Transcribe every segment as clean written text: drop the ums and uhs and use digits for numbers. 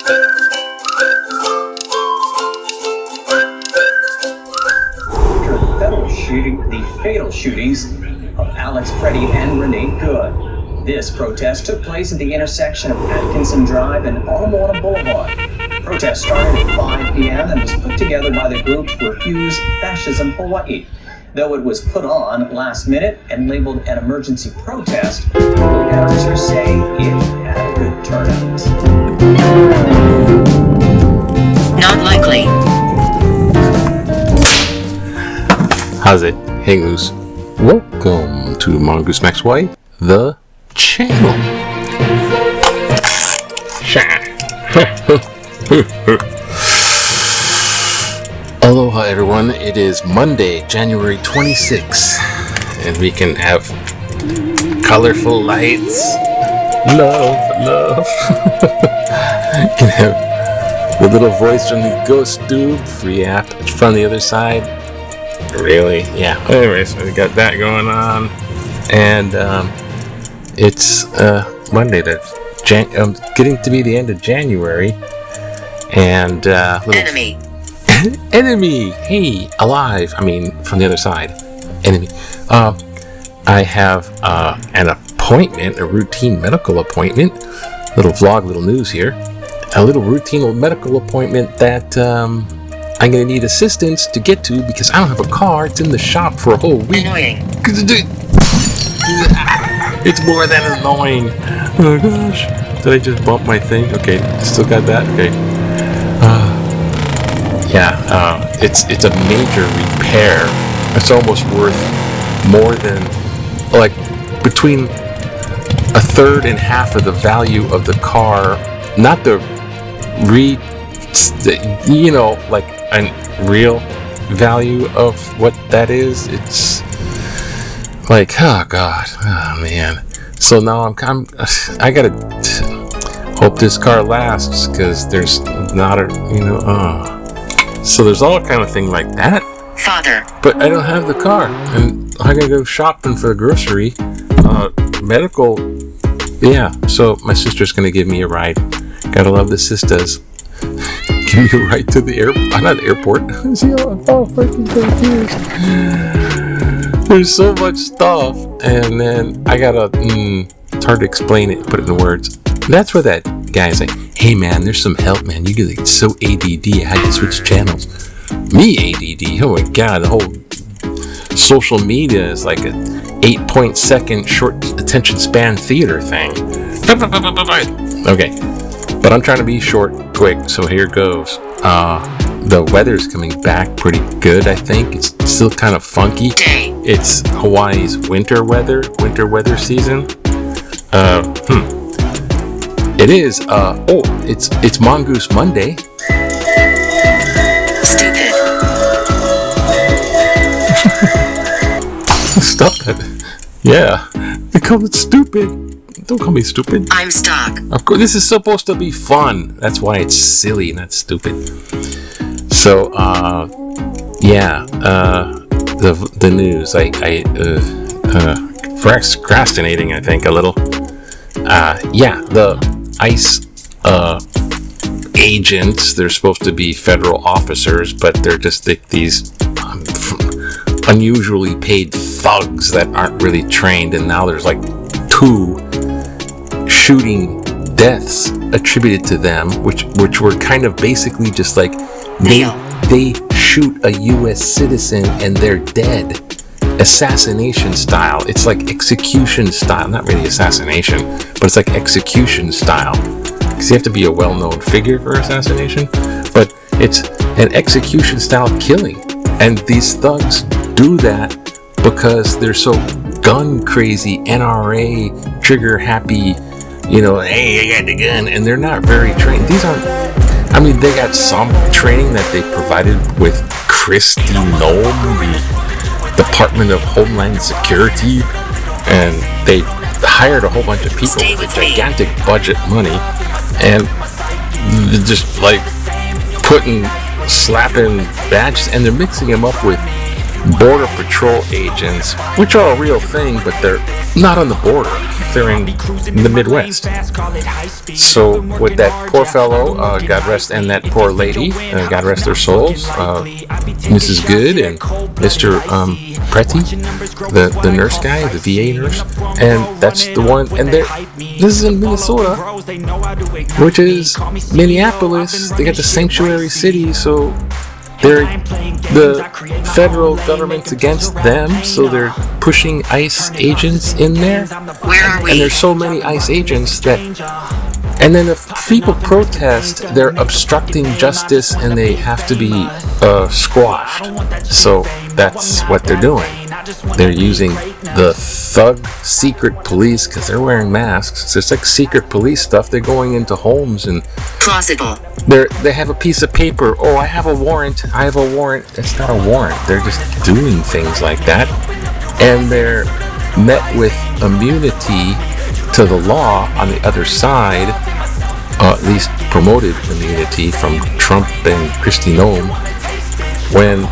The fatal shootings of Alex Pretti and Renee Good. This protest took place at the intersection of Atkinson Drive and Automata Boulevard. The protest started at 5 p.m. and was put together by the group Refuse Fascism Hawaii. Though it was put on last minute and labeled an emergency protest, organizers say it had a good turnout. Not likely. How's it? Hey Goose. Welcome to Mongoose Max White, the channel. Aloha everyone, it is Monday, January 26th, and we can have colorful lights. Love. Can have the little voice from the Ghost Dude free app from the other side. Really? Yeah. Anyways, we got that going on, and it's Monday. Getting to be the end of January, and enemy. Hey, alive. I mean, from the other side. Enemy. I have an appointment, a routine medical appointment. Little vlog, little news here. A little routine medical appointment that I'm going to need assistance to get to because I don't have a car. It's in the shop for a whole week. Annoying. It's more than annoying. Oh gosh. Did I just bump my thing? Okay, still got that? Okay. It's a major repair. It's almost worth more than, like, between a third and half of the value of the car. Not the like a real value of what that is. It's like, oh god, oh man. So now I gotta hope this car lasts because there's not a so there's all kind of thing like that. Father. But I don't have the car, and I gotta go shopping for the grocery, medical. Yeah, so my sister's gonna give me a ride. Gotta love the sisters. Give me a ride to the airport. Not the airport. See how I'm all freaking confused. There's so much stuff, and then I gotta. It's hard to explain it. Put it in words. That's where that guy's like, "Hey man, there's some help, man. You get like so ADD. I had to switch channels." Me ADD. Oh my god, the whole social media is like a 8-point-second short attention span theater thing. Okay. But I'm trying to be short, quick, so here goes. The weather's coming back pretty good, I think. It's still kind of funky. It's Hawaii's winter weather season. It is, it's Mongoose Monday. Stupid. Stop it. Yeah, they call it stupid. Don't call me stupid. I'm stuck. Of course, this is supposed to be fun. That's why it's silly, not stupid. So, the news. Procrastinating, I think, a little. The ICE agents. They're supposed to be federal officers, but they're just these unusually paid thugs that aren't really trained. And now there's like 2 shooting deaths attributed to them, which were kind of basically just like they shoot a U.S. citizen and they're dead, assassination style. It's like execution style, not really assassination, but it's like execution style. Because you have to be a well-known figure for assassination, but it's an execution style killing, and these thugs do that because they're so gun crazy, NRA trigger happy. Hey, I got the gun, and they're not very trained. These aren't, they got some training that they provided with Kristi Noem, the Department of Homeland Security, and they hired a whole bunch of people with a gigantic budget money, and just like slapping badges, and they're mixing them up with Border Patrol agents, which are a real thing, but they're not on the border. They're in the Midwest. So with that poor fellow, God rest, and that poor lady, God rest their souls, Mrs. Good and Mr. Pretti, the nurse guy, the VA nurse, and that's the one. And this is in Minnesota, which is Minneapolis. They got the sanctuary city, so the federal government's against them, so they're pushing ICE agents in there. Where are we? And there's so many ICE agents that. And then if people protest, they're obstructing justice and they have to be squashed. So that's what they're doing. They're using the thug secret police because they're wearing masks. So it's like secret police stuff. They're going into homes and Plausible. they have a piece of paper. Oh, I have a warrant. I have a warrant. It's not a warrant. They're just doing things like that. And they're met with immunity to the law on the other side, at least promoted immunity from Trump and Kristi Noem, when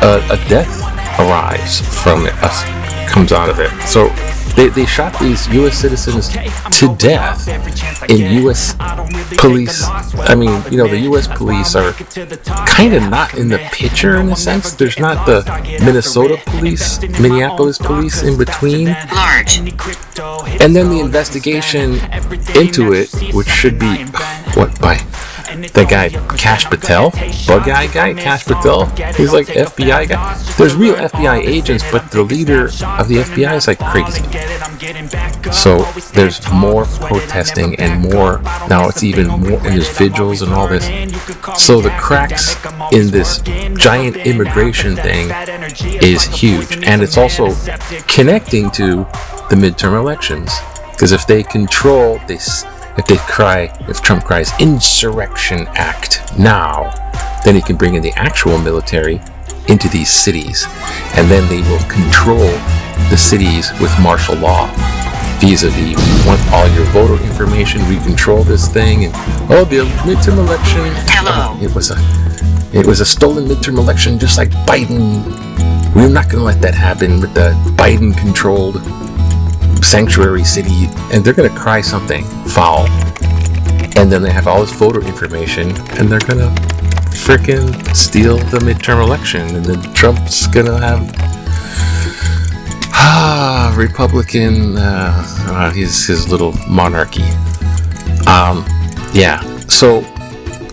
a death arrives from it, comes out of it. So they shot these U.S. citizens to death in U.S. police. I mean, the U.S. police are kind of not in the picture in a sense. There's not the Minnesota police, Minneapolis police in between. Large. And then the investigation into it, which should be, by that guy, Cash Patel, bug guy, Cash Patel. He's like FBI guy. There's real FBI agents, but the leader of the FBI is like crazy. So there's more protesting and more. Now it's even more, and there's vigils and all this. So the cracks in this giant immigration thing is huge, and it's also connecting to the midterm elections. Because if they control this. If Trump cries Insurrection Act now, then he can bring in the actual military into these cities, and then they will control the cities with martial law. Vis-a-vis, we want all your voter information, we control this thing, and the midterm election. Hello. It was a stolen midterm election, just like Biden. We're not going to let that happen with the Biden-controlled sanctuary city, and they're going to cry something foul, and then they have all this voter information, and they're going to frickin' steal the midterm election, and then Trump's going to have Republican his little monarchy. So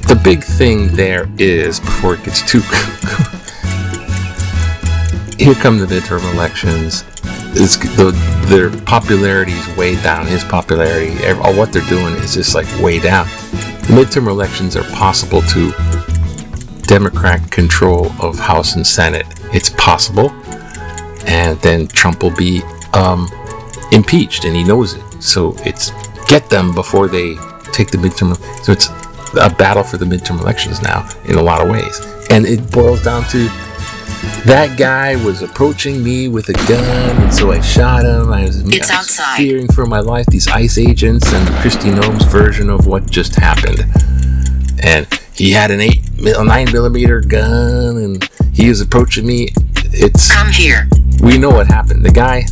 the big thing there is, before it gets too here come the midterm elections. Their popularity is way down. His popularity, what they're doing is just like way down. The midterm elections are possible to Democrat control of House and Senate. It's possible, and then Trump will be impeached, and he knows it. So it's get them before they take the midterm. So it's a battle for the midterm elections now in a lot of ways, and it boils down to. That guy was approaching me with a gun, and so I shot him. I was fearing for my life. These ICE agents and Kristi Noem's version of what just happened. And he had a 9mm gun, and he was approaching me. Come here. We know what happened. The guy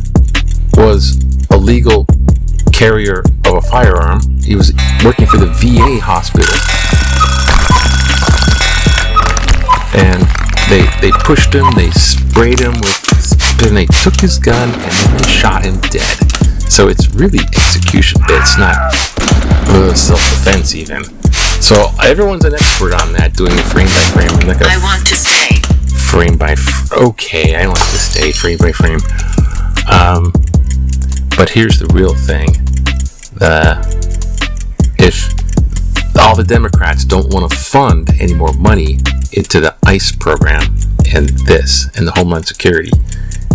was a legal carrier of a firearm. He was working for the VA hospital. And they pushed him, they sprayed him and they took his gun and then they shot him dead. So it's really execution. It's not self-defense even. So everyone's an expert on that, doing it frame by frame. Like I want to stay. Frame by okay, I don't have to stay frame by frame. But here's the real thing. If all the Democrats don't want to fund any more money into the ICE program and the Homeland Security,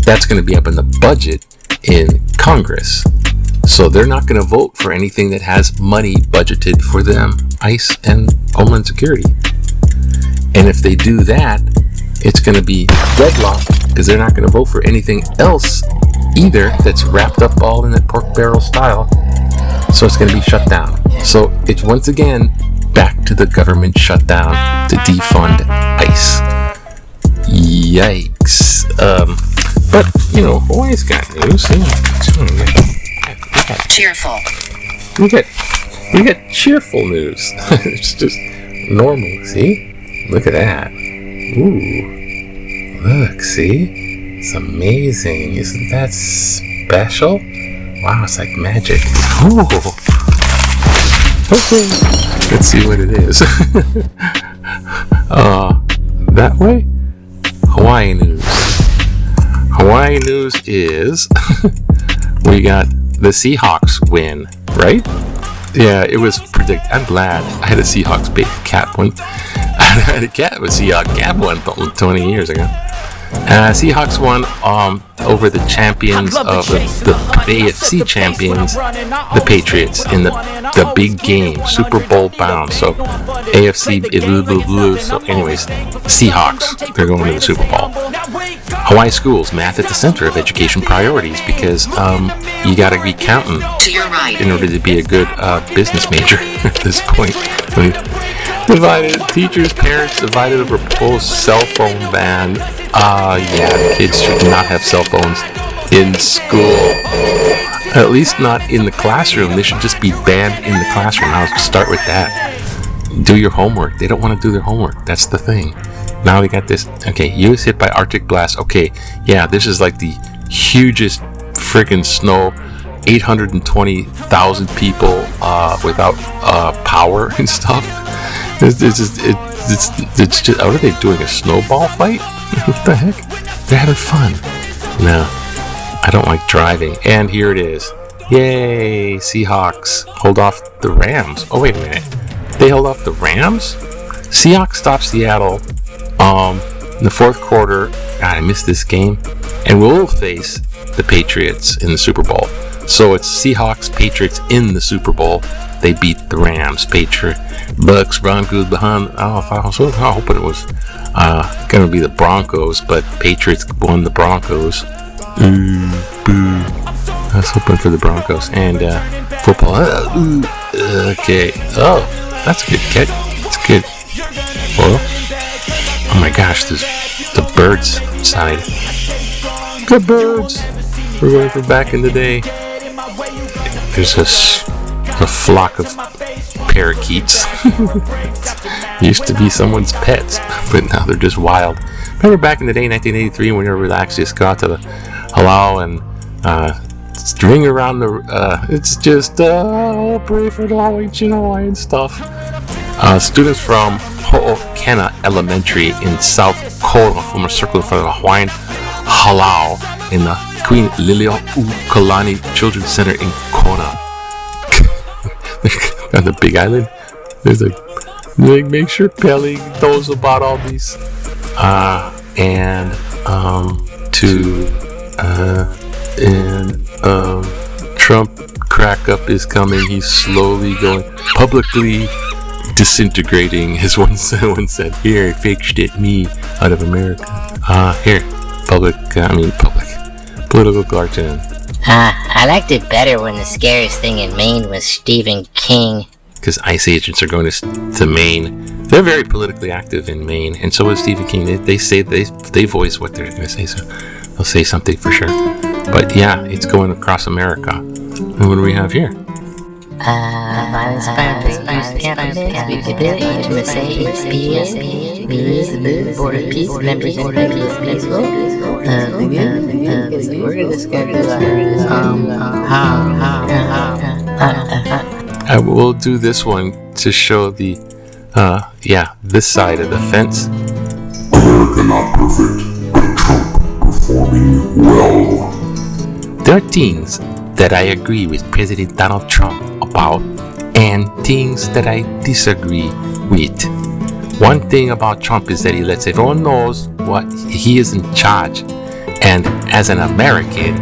that's going to be up in the budget in Congress. So they're not going to vote for anything that has money budgeted for them, ICE and Homeland Security. And if they do that, it's going to be deadlock because they're not going to vote for anything else either that's wrapped up all in that pork barrel style. So it's going to be shut down. So it's once again back to the government shutdown to defund ICE. Yikes. But Hawaii's got news. Cheerful. We got cheerful news. It's just normal. See? Look at that. Ooh. Look, see? It's amazing. Isn't that special? Wow, it's like magic. Ooh. Okay. Let's see what it is. That way? Hawaii news. Hawaii news is we got the Seahawks win, right? Yeah, it was predicted. I'm glad. I had a Seahawks big cat one. I had a cat with Seahawks cat one 20 years ago. Seahawks won over the champions of the AFC champions, the Patriots, in the big game, Super Bowl bound. So AFC, so anyways, Seahawks, they're going to the Super Bowl. Hawaii schools, math at the center of education priorities, because you got to be counting To your right. in order to be a good business major at this point. Teachers, parents divided over proposed cell phone ban. Kids should not have cell phones in school. At least not in the classroom. They should just be banned in the classroom. I'll start with that. Do your homework. They don't want to do their homework. That's the thing. Now they got this. Okay, U.S. hit by Arctic blast. Okay, yeah, this is like the hugest friggin' snow. 820,000 people without power and stuff. It's just, what are they doing? A snowball fight? What the heck? They're having fun. No, I don't like driving. And here it is. Yay, Seahawks hold off the Rams. Oh, wait a minute. They held off the Rams? Seahawks stop Seattle in the fourth quarter. God, I missed this game. And will face the Patriots in the Super Bowl. So it's Seahawks, Patriots in the Super Bowl. They beat the Rams. Bucks, Broncos behind. I was hoping it was going to be the Broncos, but Patriots won the Broncos. Boo. I was hoping for the Broncos. And football. Okay. Oh, that's a good catch. It's good. Well, oh my gosh, there's the birds outside. Good birds. We're going for back in the day. There's a flock of parakeets. Used to be someone's pets, but now they're just wild. Remember back in the day, 1983, when you were relaxed, just go out to the halau and string around the. It's just pray for the Hawaii and stuff. Students from Ho'okena Elementary in South Korea form a circle in front of the Hawaiian halau in the Queen Liliuokalani Children's Center in Kona. On the Big Island, there's make sure Pelly knows about all these. Trump crack up is coming. He's slowly going publicly disintegrating. As one said, here, fake shit me out of America. Here, political cartoon. I liked it better when the scariest thing in Maine was Stephen King. Because ICE agents are going to Maine. They're very politically active in Maine, and so is Stephen King. They say they voice what they're going to say, so they'll say something for sure. But yeah, it's going across America. And what do we have here? Violence, speakability, intimacy, peace, border peace, members, peaceful. We're going to discuss I will do this one to show the, this side of the fence. America not perfect, but Trump performing well. There are things that I agree with President Donald Trump about, and things that I disagree with. One thing about Trump is that he lets everyone knows what he is in charge, and as an American,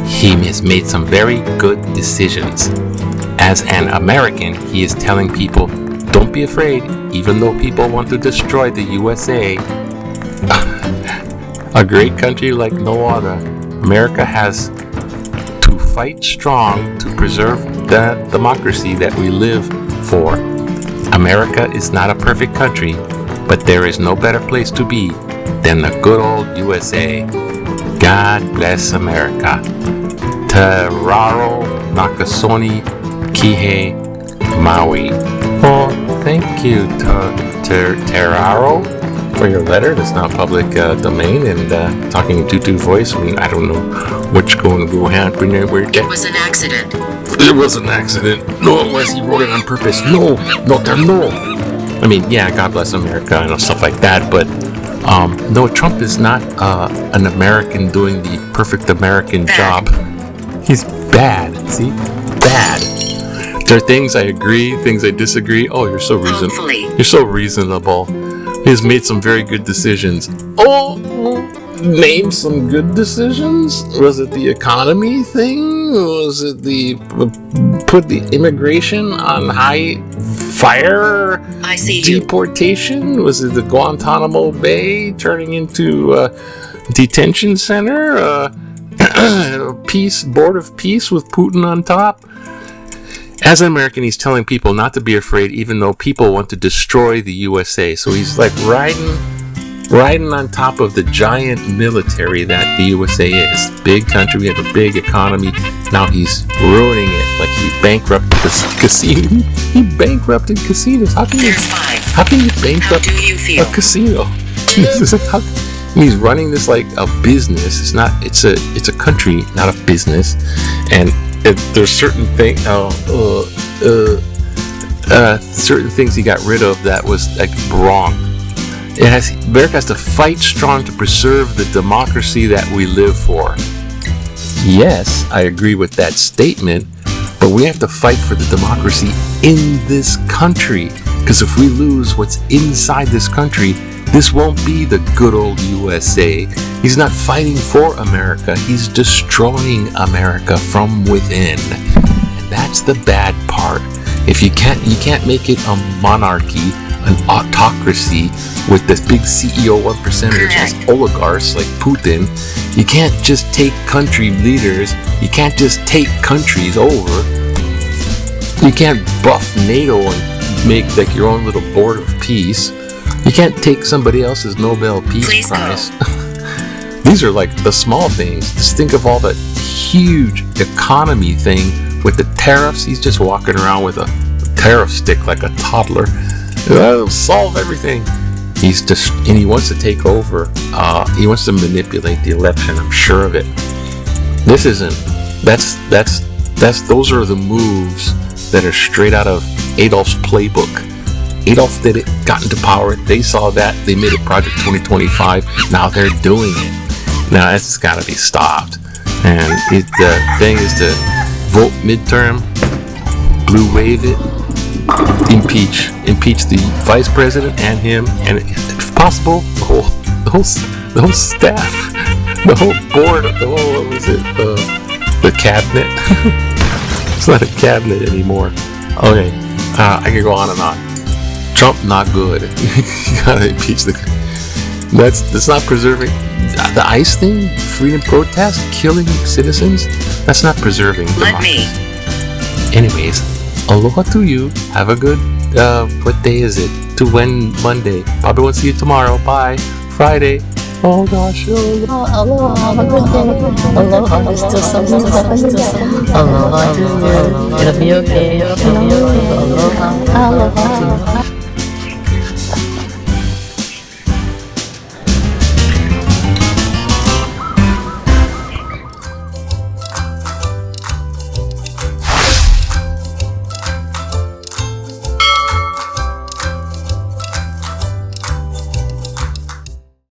he has made some very good decisions. As an American, he is telling people, don't be afraid, even though people want to destroy the USA. A great country like no other, America has to fight strong to preserve the democracy that we live for. America is not a perfect country, but there is no better place to be than the good old USA. God bless America. Teraro Nakasoni Kihei Maui. Oh, thank you, Teraro, for your letter. That's not public domain, and talking in tutu voice. I don't know what's going to happen there. It was an accident. It was an accident. No, it was. He wrote it on purpose. No. I mean, yeah, God bless America and stuff like that, but no, Trump is not an American doing the perfect American job. He's bad. See? Bad. There are things I agree, things I disagree. Oh, you're so reasonable. You're so reasonable. He's made some very good decisions. Oh, name some good decisions? Was it the economy thing? Was it the put the immigration on high fire deportation? Was it the Guantanamo Bay turning into a detention center? Board of peace with Putin on top? As an American, he's telling people not to be afraid, even though people want to destroy the USA. So he's like riding on top of the giant military that the USA is. Big country, we have a big economy. Now he's ruining it, like he bankrupted the casino. He bankrupted casinos. How can you bankrupt a casino? He's running this like a business. It's a country, not a business. And there's certain certain things he got rid of that was like wrong. America has to fight strong to preserve the democracy that we live for. Yes, I agree with that statement, but we have to fight for the democracy in this country, because if we lose what's inside this country, this won't be the good old USA. He's not fighting for America. He's destroying America from within. And that's the bad part. If you can't make it a monarchy, an autocracy with this big CEO 1%ers as oligarchs like Putin. You can't just take country leaders. You can't just take countries over. You can't buff NATO and make like your own little board of peace. You can't take somebody else's Nobel Peace Prize. These are like the small things. Just think of all the huge economy thing with the tariffs. He's just walking around with a tariff stick like a toddler. That'll solve everything. And he wants to take over. He wants to manipulate the election. I'm sure of it. Those are the moves that are straight out of Adolf's playbook. Adolf got into power. They saw that. They made it Project 2025. Now they're doing it. Now that's got to be stopped. And the thing is to vote midterm, blue wave it, impeach the vice president and him, and if possible, the whole staff, the whole board, the cabinet. It's not a cabinet anymore. Okay, I can go on and on. Trump not good. You gotta impeach the. That's not preserving the ICE thing. Freedom protest, killing citizens. That's not preserving democracy. Anyways, aloha to you. Have a good. What day is it? To when Monday? Probably won't see you tomorrow. Bye. Friday. Oh gosh. Aloha, have a good day. Aloha, there's still something left. Aloha to you. It'll be okay. Aloha.